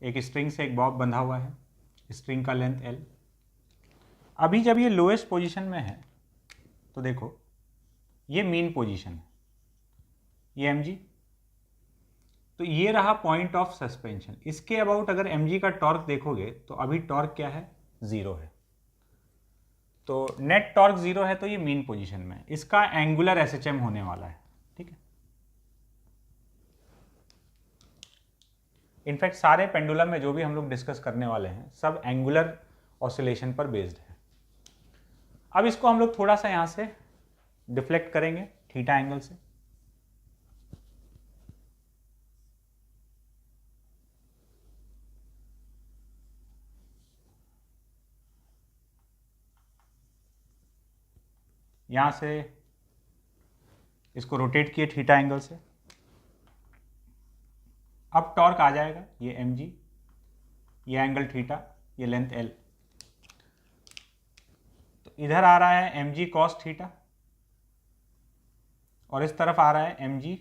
एक स्ट्रिंग से एक बॉब बंधा हुआ है, स्ट्रिंग का लेंथ L। अभी जब ये लोएस्ट पोजीशन में है तो देखो ये मीन पोजीशन है, ये mg, तो ये रहा पॉइंट ऑफ सस्पेंशन। इसके अबाउट अगर mg का टॉर्क देखोगे तो अभी टॉर्क क्या है, 0 है। तो नेट टॉर्क 0 है तो ये मीन पोजीशन में है। इसका एंगुलर एसएचएम होने वाला है, ठीक है। इनफैक्ट सारे पेंडुलम में जो भी हम लोग डिस्कस करने वाले हैं सब एंगुलर ऑसिलेशन पर बेस्ड है। अब इसको हम लोग थोड़ा सा यहां से डिफ्लेक्ट करेंगे थीटा एंगल से। यहां से इसको रोटेट किए थीटा एंगल से। अब टॉर्क आ जाएगा, ये mg, ये एंगल थीटा, ये लेंथ L। तो इधर आ रहा है mg cos थीटा और इस तरफ आ रहा है mg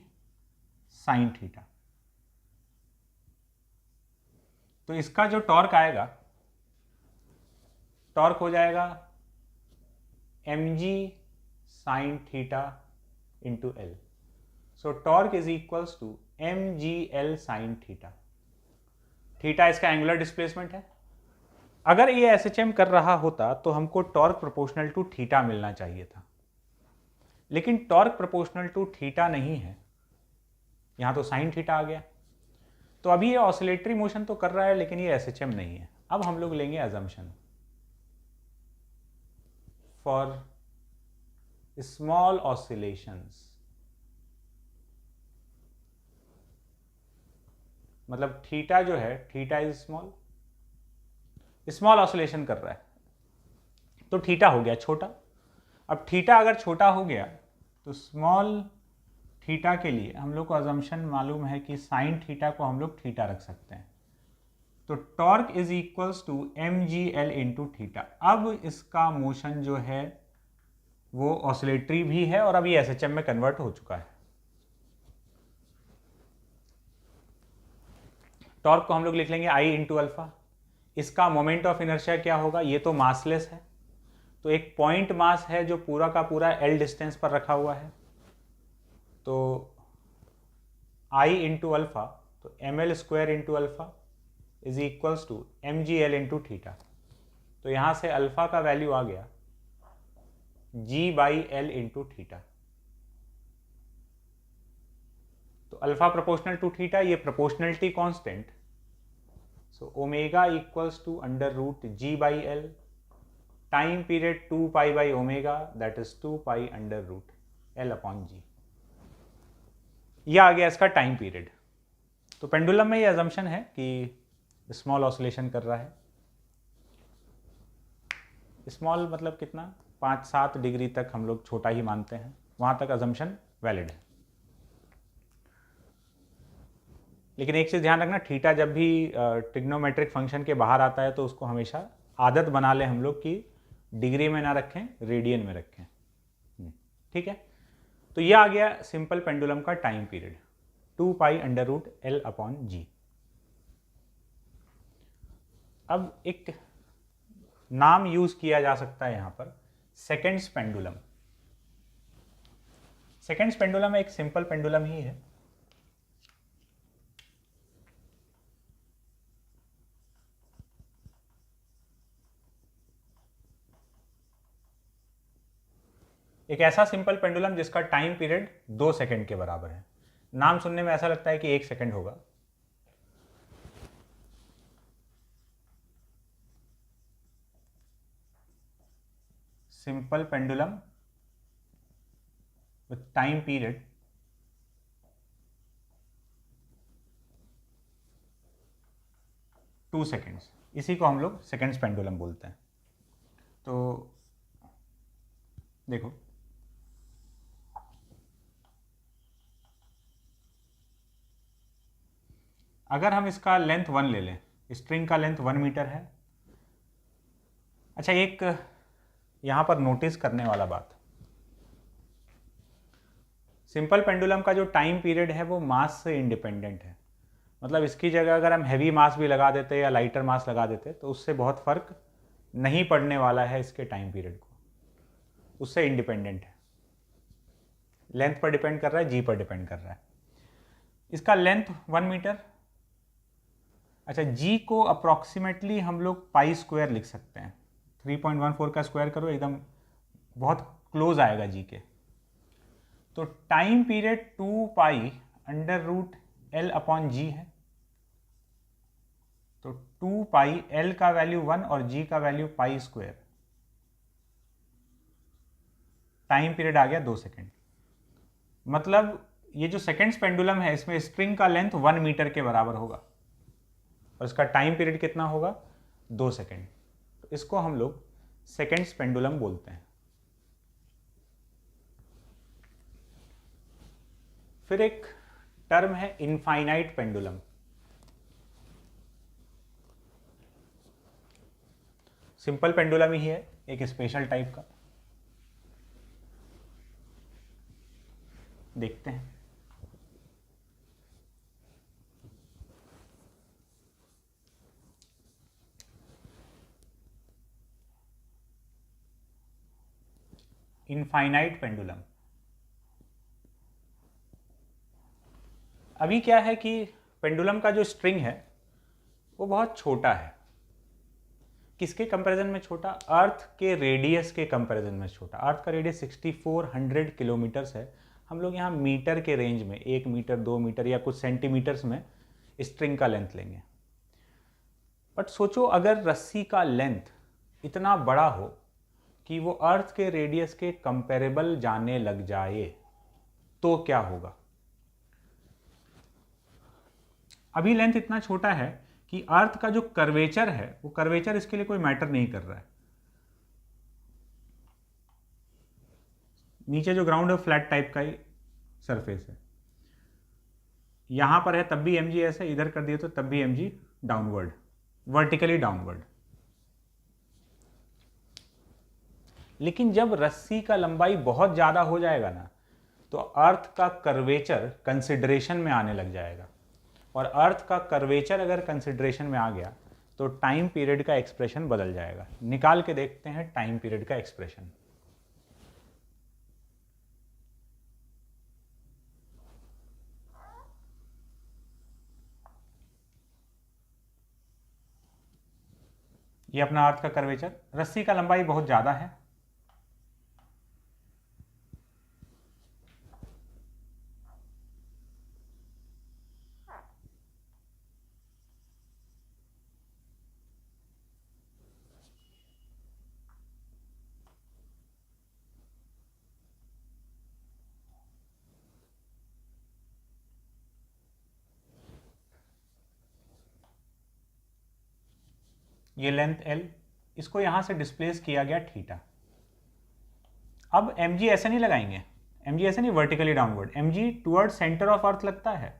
sin थीटा। तो इसका जो टॉर्क आएगा, टॉर्क हो जाएगा mg sin theta into L। So torque is equals to mgl sin theta. Theta इसका एंगुलर डिस्प्लेसमेंट है। अगर ये एसएचएम कर रहा होता तो हमको टॉर्क प्रोपोर्शनल टू थीटा मिलना चाहिए था, लेकिन टॉर्क प्रोपोर्शनल टू थीटा नहीं है, यहां तो साइन थीटा आ गया। तो अभी ये ऑसिलेटरी मोशन तो कर रहा है लेकिन ये एसएचएम नहीं है। अब हम लोग लेंगे अजम्पशन फॉर स्मॉल ऑसिलेशंस, मतलब थीटा जो है, थीटा इज स्मॉल ऑसिलेशन कर रहा है तो थीटा हो गया छोटा। अब थीटा अगर छोटा हो गया तो स्मॉल थीटा के लिए हम लोग को अजम्पशन मालूम है कि साइन थीटा को हम लोग थीटा रख सकते हैं। तो torque is equals to mgl into theta. अब इसका मोशन जो है वो ऑसिलेटरी भी है और अभी एसएचएम में कन्वर्ट हो चुका है। टॉर्क को हम लोग लिख लेंगे I इंटू अल्फा। इसका मोमेंट ऑफ इनर्शिया क्या होगा, ये तो मासलेस है, तो एक पॉइंट मास है जो पूरा का पूरा L डिस्टेंस पर रखा हुआ है। तो I इंटू अल्फा, तो ml square into alpha is equals to mgl into theta. तो यहां से अल्फा का वैल्यू आ गया g/l इंटू थीटा। तो अल्फा प्रोपोर्शनल टू थीटा, ये proportionality constant, so omega equals to under root g/l, time period 2 pi by omega, that is 2 pi under root l upon g। यह आ गया इसका time period. तो pendulum में ये assumption है कि स्मॉल ऑसिलेशन कर रहा है। स्मॉल मतलब कितना, 5-7 डिग्री तक हम लोग छोटा ही मानते हैं, वहां तक अजम्पशन वैलिड है। लेकिन एक चीज़ ध्यान रखना, थीटा जब भी ट्रिग्नोमेट्रिक फंक्शन के बाहर आता है तो उसको हमेशा आदत बना ले हम लोग कि डिग्री में ना रखें, रेडियन में रखें, ठीक है। तो यह आ गया सिंपल पेंडुलम का time period, 2 pi under root L upon g. अब एक नाम यूज किया जा सकता है यहां पर, सेकेंड्स पेंडुलम। सेकेंड्स पेंडुलम एक सिंपल पेंडुलम ही है। एक ऐसा सिंपल पेंडुलम जिसका टाइम पीरियड 2 सेकंड के बराबर है। नाम सुनने में ऐसा लगता है कि 1 सेकंड होगा, simple pendulum with time period 2 seconds, इसी को हम लोग सेकेंड्स पेंडुलम बोलते हैं। तो देखो अगर हम इसका लेंथ 1 ले लें, स्ट्रिंग का लेंथ 1 मीटर है। अच्छा, एक यहां पर नोटिस करने वाला बात, सिंपल पेंडुलम का जो टाइम पीरियड है वो मास से इंडिपेंडेंट है। मतलब इसकी जगह अगर हम हैवी मास भी लगा देते या लाइटर मास लगा देते तो उससे बहुत फर्क नहीं पड़ने वाला है इसके टाइम पीरियड को, उससे इंडिपेंडेंट है। लेंथ पर डिपेंड कर रहा है, जी पर डिपेंड कर रहा है। इसका लेंथ 1 मीटर। अच्छा, जी को अप्रॉक्सीमेटली हम लोग पाई स्क्वायर लिख सकते हैं। 3.14 का स्क्वायर करो, एकदम बहुत क्लोज आएगा जी के। तो time period 2 pi under root L upon जी है। तो 2 पाई, एल का वैल्यू 1 और जी का value pi square. Time period आ गया 2 सेकेंड। मतलब ये जो सेकेंड्स पेंडुलम है इसमें स्ट्रिंग का लेंथ 1 मीटर के बराबर होगा और इसका टाइम पीरियड कितना होगा? 2 सेकेंड। तो इसको हम लोग सेकेंड्स पेंडुलम बोलते हैं। फिर एक टर्म है इनफाइनाइट पेंडुलम। सिंपल पेंडुलम ही है, एक स्पेशल टाइप का। देखते हैं। Infinite pendulum. अभी क्या है कि पेंडुलम का जो स्ट्रिंग है वो बहुत छोटा है। किसके कंपैरिजन में छोटा? अर्थ के रेडियस के कंपैरिजन में छोटा। अर्थ का रेडियस 6400 किलोमीटर्स है। हम लोग यहाँ मीटर के रेंज में 1 मीटर, 2 मीटर या कुछ सेंटीमीटर्स में स्ट्रिंग का लेंथ लेंगे। बट सोचो अगर रस्सी का लेंथ इतना बड़ा हो कि वो अर्थ के रेडियस के कंपेरेबल जाने लग जाए तो क्या होगा? अभी लेंथ इतना छोटा है कि अर्थ का जो कर्वेचर है वो कर्वेचर इसके लिए कोई मैटर नहीं कर रहा है। नीचे जो ग्राउंड है फ्लैट टाइप का ही सरफेस है। यहां पर है तब भी एम जी ऐसे, इधर कर दिए तो तब भी M G downward, vertically downward. लेकिन जब रस्सी का लंबाई बहुत ज़्यादा हो जाएगा ना तो अर्थ का कर्वेचर कंसिडरेशन में आने लग जाएगा। और अर्थ का कर्वेचर अगर कंसिडरेशन में आ गया तो टाइम पीरियड का एक्सप्रेशन बदल जाएगा। निकाल के देखते हैं टाइम पीरियड का एक्सप्रेशन। ये अपना अर्थ का कर्वेचर, रस्सी का लंबाई बहुत ज़्यादा है। ये लेंथ एल, इसको यहां से डिस्प्लेस किया गया थीटा। अब एम जी ऐसे नहीं लगाएंगे, एम जी ऐसे नहीं vertically downward, M G toward centre of earth लगता है।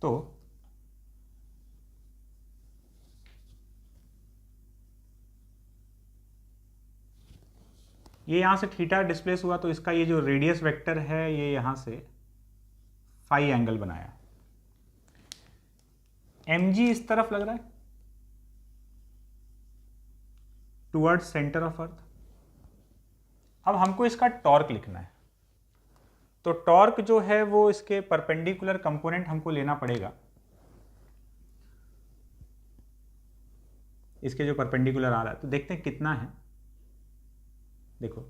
तो ये यहां से थीटा डिस्प्लेस हुआ तो इसका ये जो रेडियस वेक्टर है ये यहां से फाई एंगल बनाया। एम जी इस तरफ लग रहा है टुवर्ड सेंटर ऑफ अर्थ। अब हमको इसका टॉर्क लिखना है। तो टॉर्क जो है वो इसके परपेंडिकुलर कंपोनेंट हमको लेना पड़ेगा। इसके जो परपेंडिकुलर आ रहा है तो देखते हैं कितना है। देखो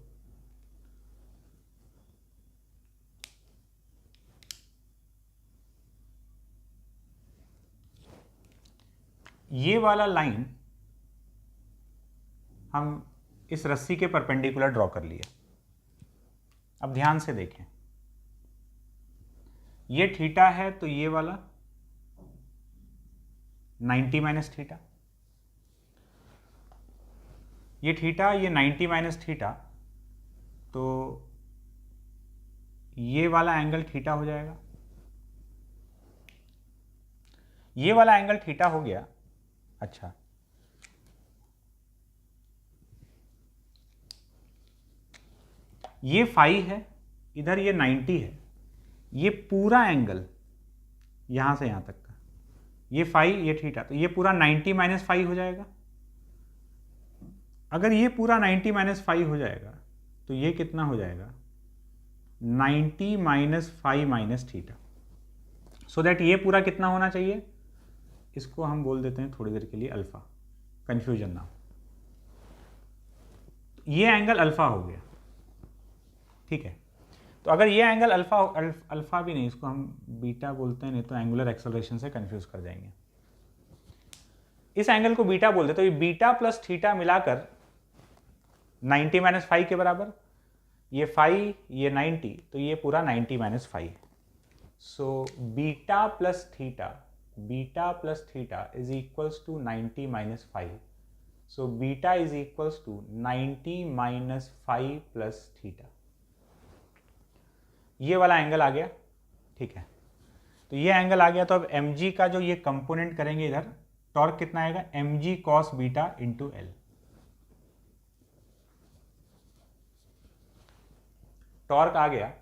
ये वाला लाइन हम इस रस्सी के परपेंडिकुलर ड्रॉ कर लिए। अब ध्यान से देखें, ये थीटा है तो ये वाला 90 माइनस थीटा, ये थीटा, ये 90 माइनस थीटा, तो ये वाला एंगल थीटा हो जाएगा। ये वाला एंगल थीटा हो गया। अच्छा, ये फाई है, इधर ये 90 है, ये पूरा एंगल यहां से यहां तक का, ये फाई ये थीटा, तो ये पूरा 90 माइनस फाई हो जाएगा। अगर ये पूरा 90 माइनस फाई हो जाएगा तो ये कितना हो जाएगा, 90 minus phi minus theta. So that ये पूरा कितना होना चाहिए, इसको हम बोल देते हैं थोड़ी देर के लिए अल्फा, कंफ्यूजन ना हो। ये एंगल अल्फा हो गया, ठीक है। तो अगर ये एंगल अल्फा भी नहीं, इसको हम बीटा बोलते हैं, नहीं तो एंगुलर एक्सेलरेशन से कंफ्यूज कर जाएंगे। इस एंगल को बीटा बोलते हैं, तो ये बीटा प्लस थीटा मिलाकर 90 माइनस फाइव के बराबर, ये फाइव ये 90, तो ये पूरा 90 minus five. So beta plus theta is equals to 90 minus five. So beta is equals to 90 minus five plus theta. ये वाला एंगल आ गया, ठीक है। तो ये एंगल आ गया, तो अब mg का जो ये कंपोनेंट करेंगे इधर, टॉर्क कितना आएगा, mg cos beta into L. Torque आ गया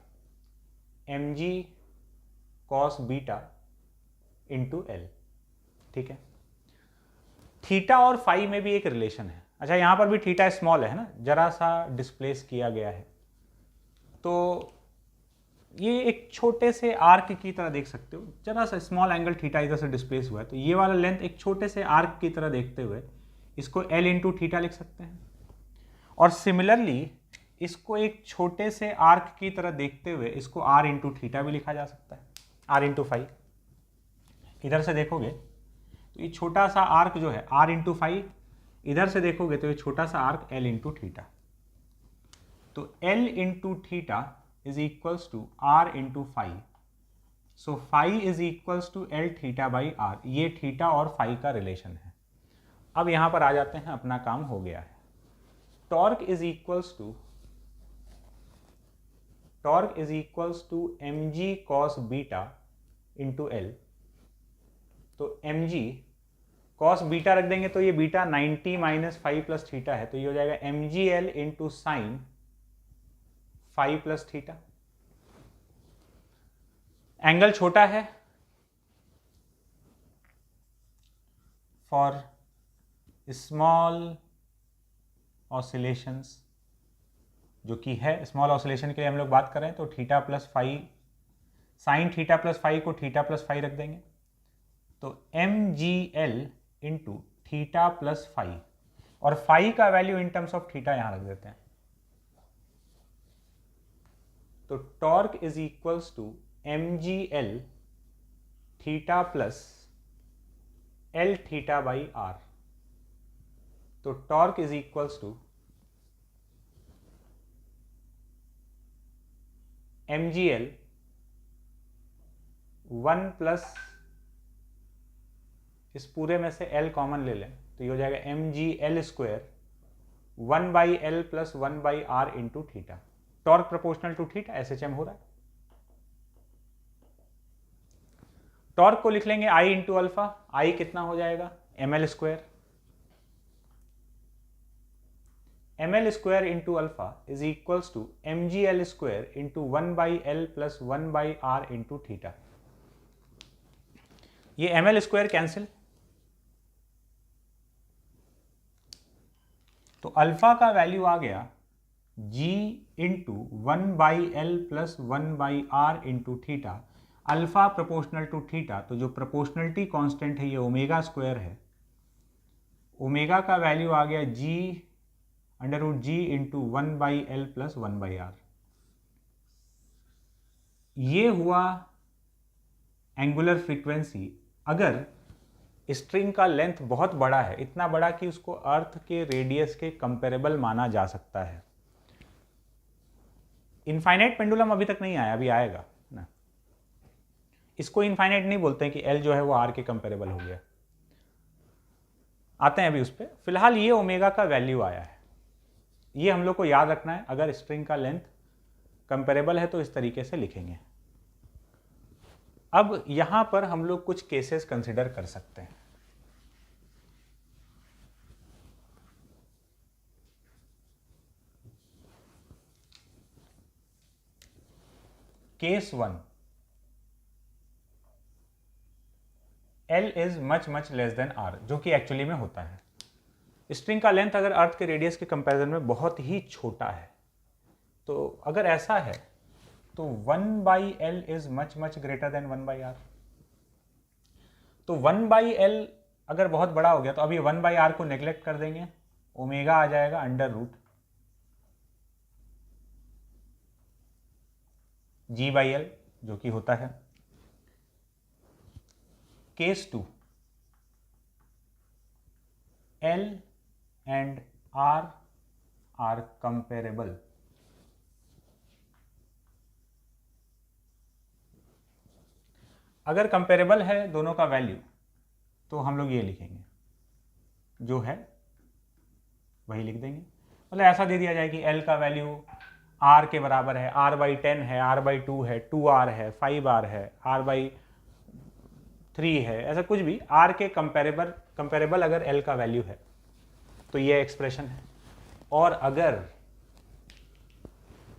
mg cos beta into L, ठीक है। थीटा और फाई में भी एक रिलेशन है। अच्छा, यहां पर भी थीटा स्मॉल है ना, जरा सा डिस्प्लेस किया गया है, तो ये एक छोटे से आर्क की तरह देख सकते हो, जरा सा स्मॉल एंगल थीटा इधर से डिस्प्लेस हुआ है, तो ये वाला लेंथ एक छोटे से आर्क की तरह देखते हुए इसको एल इंटू थीटा लिख सकते हैं। और सिमिलरली इसको एक छोटे से आर्क की तरह देखते हुए इसको आर इंटू थीटा भी लिखा जा सकता है, आर इंटू फाइव। इधर से देखोगे तो ये छोटा सा आर्क जो है आर इंटू फाइव, इधर से देखोगे तो ये छोटा सा आर्क एल इंटू थीटा। तो L into theta is equals to r into phi. So phi is equals to L theta by r. ये थीटा और फाई का रिलेशन है। अब यहां पर आ जाते हैं, अपना काम हो गया है। Torque is equals to mg cos beta into L. तो mg cos बीटा रख देंगे तो ये beta 90 minus five plus theta है, तो ये हो जाएगा mgl into sine five plus theta. Angle छोटा है, फॉर स्मॉल ऑसिलेशंस, जो कि है स्मॉल ऑसिलेशन के लिए हम लोग बात कर रहे हैं, तो theta plus five, sine theta plus five को थीटा प्लस फाइव रख देंगे, तो mgl into theta plus five, और फाइव का value in terms of theta यहां रख देते हैं। तो torque is equals to mgl theta plus L theta by R. तो torque is equals to mgl 1 plus, इस पूरे में से l कॉमन ले लें तो ये हो जाएगा mgl square 1 by L plus 1 by R into theta. Torque proportional to theta, SHM हो रहा है। टॉर्क को लिख लेंगे I इंटू अल्फा, I कितना हो जाएगा, ml square. ml square into alpha is equals to mgl square into 1 by L plus 1 by R into theta. ये ml स्क्वायर कैंसिल, तो अल्फा का वैल्यू आ गया g into 1 by L plus 1 by R into theta. Alpha proportional to theta, तो जो proportionality constant है ये omega square है, ओमेगा का वैल्यू आ गया g under root G into 1 by L plus 1 by R. ये हुआ एंगुलर फ्रीक्वेंसी। अगर स्ट्रिंग का लेंथ बहुत बड़ा है, इतना बड़ा कि उसको अर्थ के रेडियस के कंपेरेबल माना जा सकता है। इनफाइनाइट पेंडुलम अभी तक नहीं आया, अभी आएगा ना। इसको इनफाइनाइट नहीं बोलते हैं कि एल जो है वो आर के कंपेरेबल हो गया, आते हैं अभी उस पर। फिलहाल ये ओमेगा का वैल्यू आया है, ये हम लोग को याद रखना है। अगर स्ट्रिंग का लेंथ कंपेरेबल है तो इस तरीके से लिखेंगे। अब यहां पर हम लोग कुछ केसेस कंसिडर कर सकते हैं। Case 1 L is much less than R, जो कि एक्चुअली में होता है। स्ट्रिंग का लेंथ अगर अर्थ के रेडियस के कंपैरिजन में बहुत ही छोटा है, तो अगर ऐसा है तो 1/L is much greater than 1/R। तो 1/L अगर बहुत बड़ा हो गया तो अभी 1/R को नेग्लेक्ट कर देंगे, ओमेगा आ जाएगा अंडर रूट G/L, जो कि होता है। Case 2 L and R are comparable. अगर कंपेरेबल है दोनों का वैल्यू तो हम लोग ये लिखेंगे, जो है वही लिख देंगे। मतलब ऐसा दे दिया जाए कि L का वैल्यू R के बराबर है, R/10 है, R/2 है, 2R है, 5R है, R/3 है, ऐसा कुछ भी R के कंपेरेबल अगर L का वैल्यू है तो ये एक्सप्रेशन है। और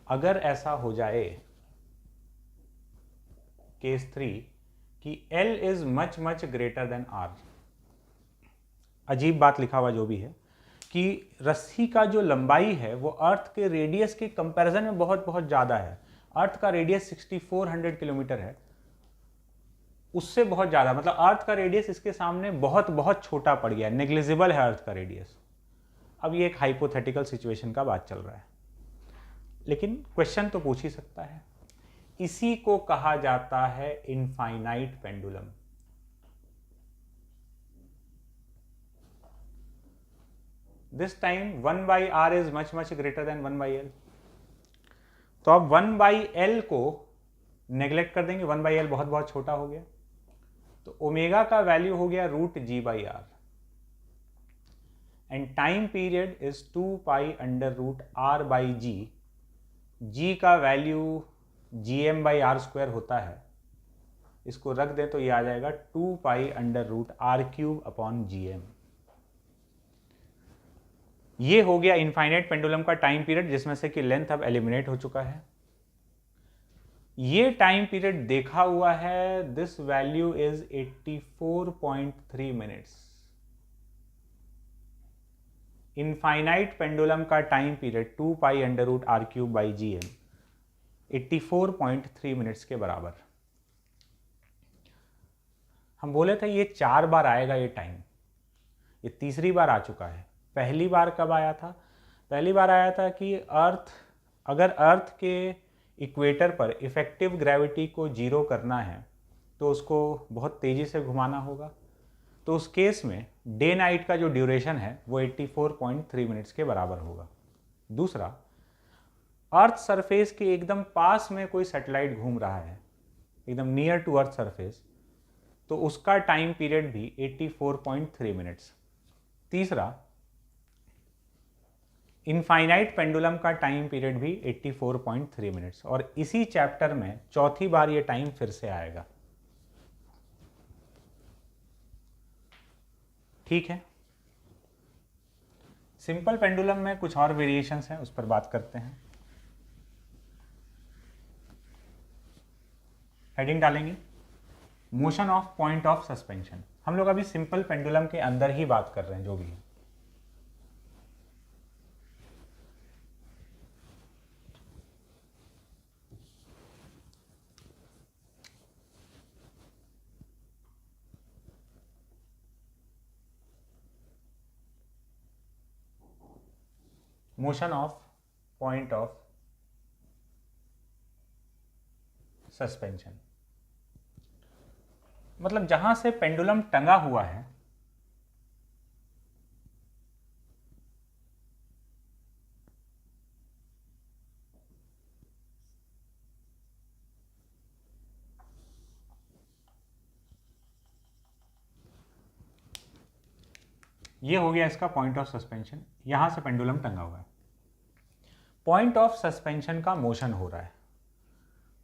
अगर ऐसा हो जाए केस 3 कि L is much greater than R, अजीब बात लिखा हुआ जो भी है कि रस्सी का जो लंबाई है वो अर्थ के रेडियस के कंपैरिजन में बहुत ज़्यादा है। अर्थ का रेडियस 6400 किलोमीटर है, उससे बहुत ज़्यादा, मतलब अर्थ का रेडियस इसके सामने बहुत छोटा पड़ गया, नेग्लिजिबल है अर्थ का रेडियस। अब ये एक हाइपोथेटिकल सिचुएशन का बात चल रहा है, लेकिन क्वेश्चन तो पूछ ही सकता है। इसी को कहा जाता है infinite pendulum. This time 1/R is much greater than 1/L। तो अब 1/L को नेग्लेक्ट कर देंगे, 1/L बहुत छोटा हो गया, तो ओमेगा का वैल्यू हो गया √G/R and time period is 2π√R/G। G का वैल्यू Gm/R² होता है, इसको रख दें तो ये आ जाएगा 2π√R³/Gm। ये हो गया इनफाइनाइट पेंडुलम का टाइम पीरियड, जिसमें से कि लेंथ अब एलिमिनेट हो चुका है। ये टाइम पीरियड देखा हुआ है, this value is 84.3 minutes. Infinite pendulum का टाइम पीरियड 2π√R³/Gm 84.3 मिनट्स के बराबर। हम बोले थे ये 4 बार आएगा ये टाइम, ये तीसरी बार आ चुका है। पहली बार कब आया था? पहली बार आया था कि अगर अर्थ के इक्वेटर पर इफेक्टिव ग्रेविटी को जीरो करना है तो उसको बहुत तेज़ी से घुमाना होगा, तो उस केस में डे नाइट का जो ड्यूरेशन है वो 84.3 मिनट्स के बराबर होगा। दूसरा, अर्थ सरफेस के एकदम पास में कोई सैटेलाइट घूम रहा है, एकदम नियर टू अर्थ सरफेस, तो उसका टाइम पीरियड भी 84.3 मिनट्स। तीसरा, इनफाइनाइट पेंडुलम का टाइम पीरियड भी 84.3 मिनट्स। और इसी चैप्टर में चौथी बार ये टाइम फिर से आएगा। ठीक है, सिंपल पेंडुलम में कुछ और वेरिएशंस हैं, उस पर बात करते हैं। हेडिंग डालेंगे motion of point of suspension. हम लोग अभी सिंपल पेंडुलम के अंदर ही बात कर रहे हैं, जो भी है। Motion of point of suspension मतलब जहां से पेंडुलम टंगा हुआ है ये हो गया इसका पॉइंट ऑफ सस्पेंशन। यहां से पेंडुलम टंगा हुआ है, पॉइंट ऑफ सस्पेंशन का मोशन हो रहा है।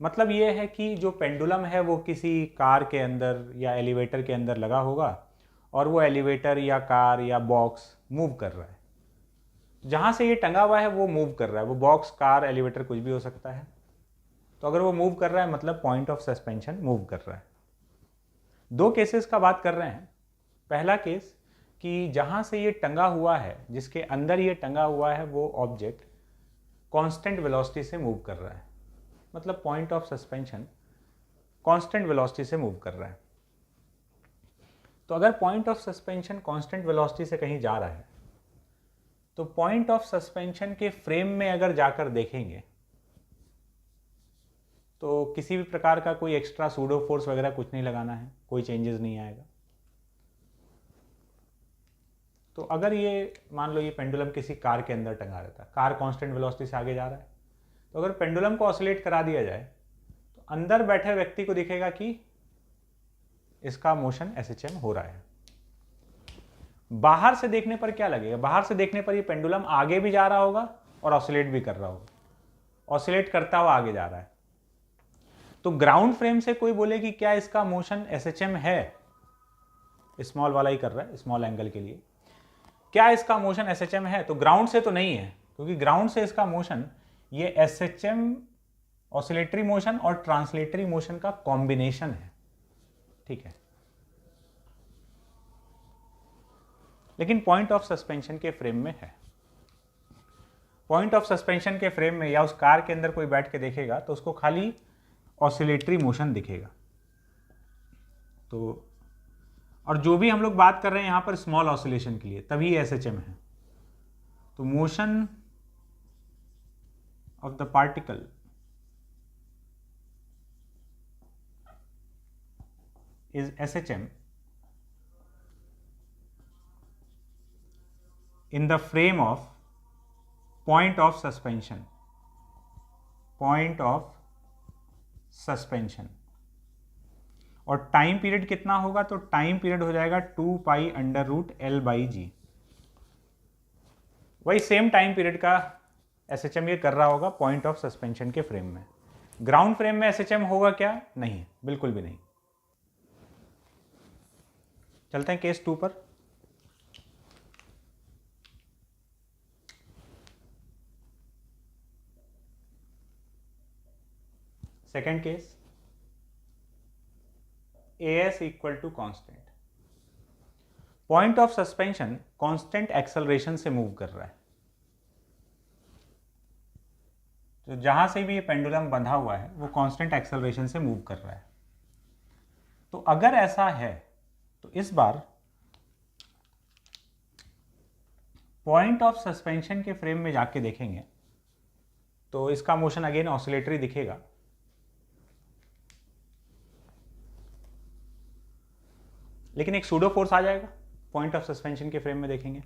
मतलब ये है कि जो पेंडुलम है वो किसी कार के अंदर या एलिवेटर के अंदर लगा होगा और वो एलिवेटर या कार या बॉक्स मूव कर रहा है। जहाँ से ये टंगा हुआ है वो मूव कर रहा है, वो बॉक्स, कार, एलिवेटर कुछ भी हो सकता है। तो अगर वो मूव कर रहा है मतलब पॉइंट ऑफ सस्पेंशन मूव कर रहा है। दो केसेस का बात कर रहे हैं। पहला केस कि जहाँ से ये टंगा हुआ है, जिसके अंदर ये टंगा हुआ है, वो ऑब्जेक्ट कांस्टेंट वेलोसिटी से मूव कर रहा है, मतलब point of suspension constant velocity से मूव कर रहा है। तो अगर point of suspension constant velocity से कहीं जा रहा है तो पॉइंट ऑफ सस्पेंशन के फ्रेम में अगर जाकर देखेंगे तो किसी भी प्रकार का कोई एक्स्ट्रा सूडो फोर्स वगैरह कुछ नहीं लगाना है, कोई चेंजेस नहीं आएगा। तो अगर ये मान लो ये पेंडुलम किसी कार के अंदर टंगा रहता है, कार कांस्टेंट वेलोसिटी से आगे जा रहा है, तो अगर पेंडुलम को ऑसिलेट करा दिया जाए तो अंदर बैठे व्यक्ति को दिखेगा कि इसका मोशन एसएचएम हो रहा है। बाहर से देखने पर क्या लगेगा? बाहर से देखने पर ये पेंडुलम आगे भी जा रहा होगा और ऑसिलेट भी कर रहा होगा, ऑसिलेट करता हुआ आगे जा रहा है। तो ग्राउंड फ्रेम से कोई बोले कि क्या इसका मोशन एसएचएम है, स्मॉल वाला ही कर रहा है स्मॉल एंगल के लिए, क्या इसका मोशन एसएचएम है? तो ग्राउंड से तो नहीं है, क्योंकि ग्राउंड से इसका मोशन ये एसएचएम ऑसिलेटरी मोशन और ट्रांसलेटरी मोशन का कॉम्बिनेशन है, ठीक है। लेकिन पॉइंट ऑफ सस्पेंशन के फ्रेम में है। पॉइंट ऑफ सस्पेंशन के फ्रेम में या उस कार के अंदर कोई बैठ के देखेगा तो उसको खाली ऑसिलेटरी मोशन दिखेगा। तो और जो भी हम लोग बात कर रहे हैं यहां पर स्मॉल ऑसिलेशन के लिए, तभी एसएचएम है। तो motion of the particle is SHM in the frame of point of suspension, point of suspension। और टाइम पीरियड कितना होगा? तो टाइम पीरियड हो जाएगा 2 pi under root L by g. वही सेम टाइम पीरियड का एसएचएम ये कर रहा होगा पॉइंट ऑफ सस्पेंशन के फ्रेम में। ग्राउंड फ्रेम में एसएचएम होगा क्या? नहीं, बिल्कुल भी नहीं। चलते हैं केस 2 पर। Second case, AS equal to constant. Point of suspension constant acceleration से मूव कर रहा है। तो जहां से भी ये पेंडुलम बंधा हुआ है वो कांस्टेंट एक्सेलरेशन से मूव कर रहा है। तो अगर ऐसा है तो इस बार पॉइंट ऑफ सस्पेंशन के फ्रेम में जाके देखेंगे तो इसका मोशन अगेन ऑसिलेटरी दिखेगा। लेकिन एक सूडो फोर्स आ जाएगा पॉइंट ऑफ सस्पेंशन के फ्रेम में देखेंगे।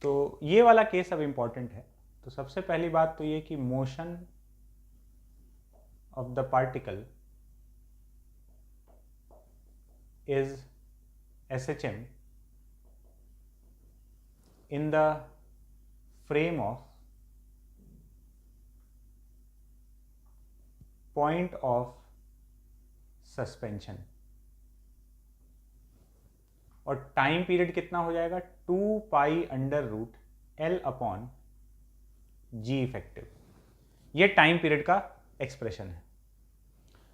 तो ये वाला केस अब इंपॉर्टेंट है। तो सबसे पहली बात तो ये कि motion of the particle is SHM in the frame of point of suspension। और टाइम पीरियड कितना हो जाएगा? 2 pi under root L upon जी इफेक्टिव। ये टाइम पीरियड का एक्सप्रेशन है।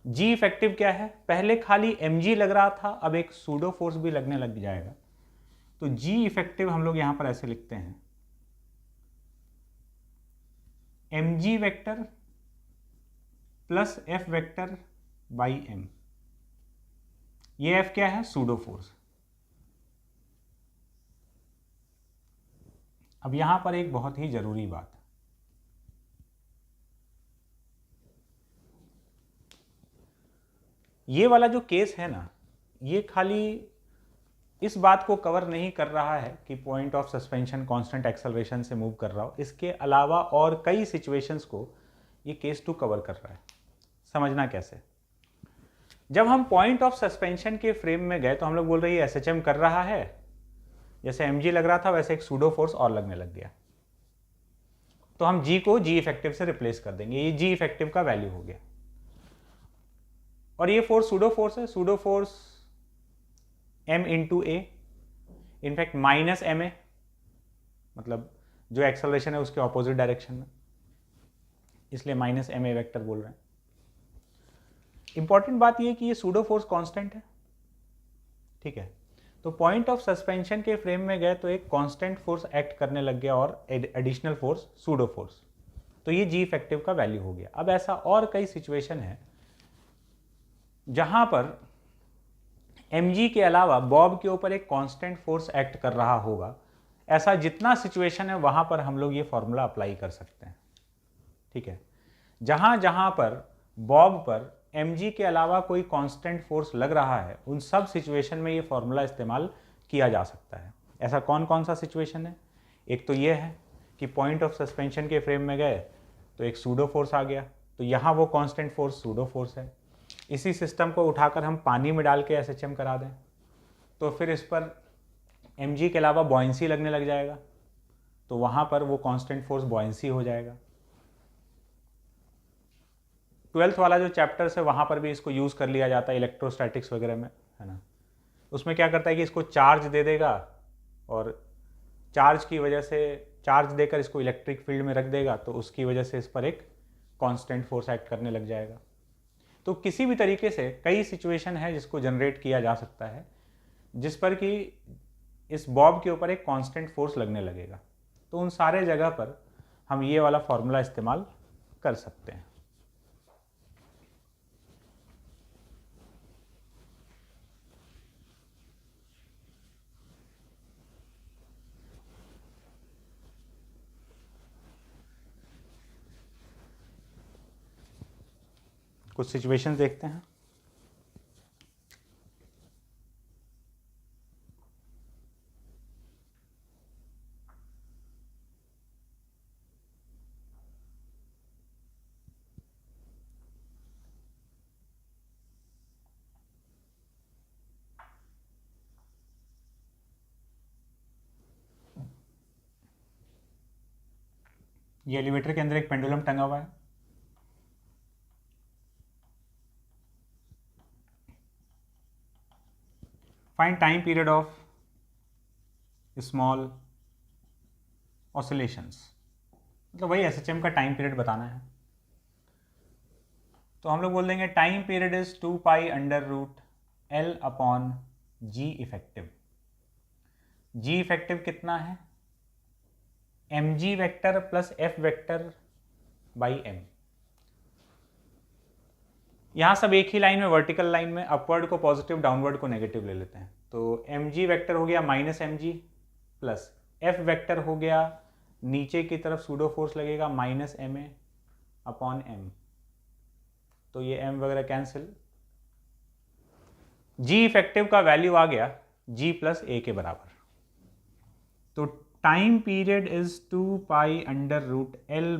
जी इफेक्टिव क्या है? पहले खाली mg लग रहा था, अब एक सूडो फोर्स भी लगने लग जाएगा। तो जी इफेक्टिव हम लोग यहां पर ऐसे लिखते हैं, mg vector plus f vector by m। ये f क्या है? Pseudo force. अब यहां पर एक बहुत ही जरूरी बात, ये वाला जो केस है ना, ये खाली इस बात को कवर नहीं कर रहा है कि point of suspension constant acceleration से मूव कर रहा हो। इसके अलावा और कई सिचुएशंस को ये केस 2 कवर कर रहा है। समझना कैसे? जब हम पॉइंट ऑफ सस्पेंशन के फ्रेम में गए तो हम लोग बोल रहे हैं एसएचएम कर रहा है, जैसे mg लग रहा था वैसे एक सूडो फोर्स और लगने लग गया। तो हम g को g इफेक्टिव से रिप्लेस कर देंगे। ये g इफेक्टिव का वैल्यू हो गया। और ये फोर्स सूडो फोर्स है, pseudo force m into A, in fact minus M A, मतलब जो एक्सेलरेशन है उसके ऑपोजिट डायरेक्शन में। इसलिए माइनस एम ए वैक्टर बोल रहे हैं। इंपॉर्टेंट बात यह कि ये सूडो फोर्स कांस्टेंट है, ठीक है। तो पॉइंट ऑफ सस्पेंशन के फ्रेम में गए तो एक कांस्टेंट फोर्स एक्ट करने लग गया और एडिशनल फोर्स सूडो फोर्स, तो ये जी इफेक्टिव का वैल्यू हो गया। अब ऐसा और कई सिचुएशन है जहां पर mg के अलावा बॉब के ऊपर एक कांस्टेंट फोर्स एक्ट कर रहा होगा। ऐसा जितना सिचुएशन है वहां पर हम लोग ये फॉर्मूला अप्लाई कर सकते हैं, ठीक है। जहां जहां पर बॉब पर mg के अलावा कोई कांस्टेंट फोर्स लग रहा है उन सब सिचुएशन में ये फॉर्मूला इस्तेमाल किया जा सकता है। ऐसा कौन कौन सा सिचुएशन है? एक तो ये है कि पॉइंट ऑफ सस्पेंशन के फ्रेम में गए तो एक सूडो फोर्स आ गया, तो यहाँ वो कांस्टेंट फोर्स सूडो फोर्स है। इसी सिस्टम को उठाकर हम पानी में डाल के SHM करा दें तो फिर इस पर mg के अलावा बॉयंसी लगने लग जाएगा, तो वहाँ पर वो कांस्टेंट फोर्स बॉयंसी हो जाएगा। 12th वाला जो चैप्टर्स है वहाँ पर भी इसको यूज़ कर लिया जाता है इलेक्ट्रोस्टैटिक्स वगैरह में, है ना। उसमें क्या करता है कि इसको चार्ज दे देगा और चार्ज की वजह से चार्ज देकर इसको इलेक्ट्रिक फील्ड में रख देगा, तो उसकी वजह से इस पर एक कांस्टेंट फोर्स एक्ट करने लग जाएगा। तो किसी भी तरीके से कई सिचुएशन है जिसको जनरेट किया जा सकता है जिस पर कि इस बॉब के ऊपर एक कांस्टेंट फोर्स लगने लगेगा, तो उन सारे जगह पर हम ये वाला फॉर्मूला इस्तेमाल कर सकते हैं। कुछ सिचुएशंस देखते हैं। ये एलिवेटर के अंदर एक पेंडुलम टंगा हुआ है, find time period of small oscillations, मतलब वही SHM का टाइम पीरियड बताना है। तो हम लोग बोल देंगे time period is 2 pi under root L upon ji effective. G effective कितना है? mg vector plus f vector by m। यहाँ सब एक ही लाइन में, वर्टिकल लाइन में, अपवर्ड को पॉजिटिव डाउनवर्ड को नेगेटिव ले लेते हैं। तो mg वेक्टर हो गया minus mg plus f vector हो गया नीचे की तरफ सूडो फोर्स लगेगा माइनस ma अपॉन m, तो ये m वगैरह कैंसिल। g इफेक्टिव का वैल्यू आ गया g प्लस a के बराबर। तो time period is 2 pi under root L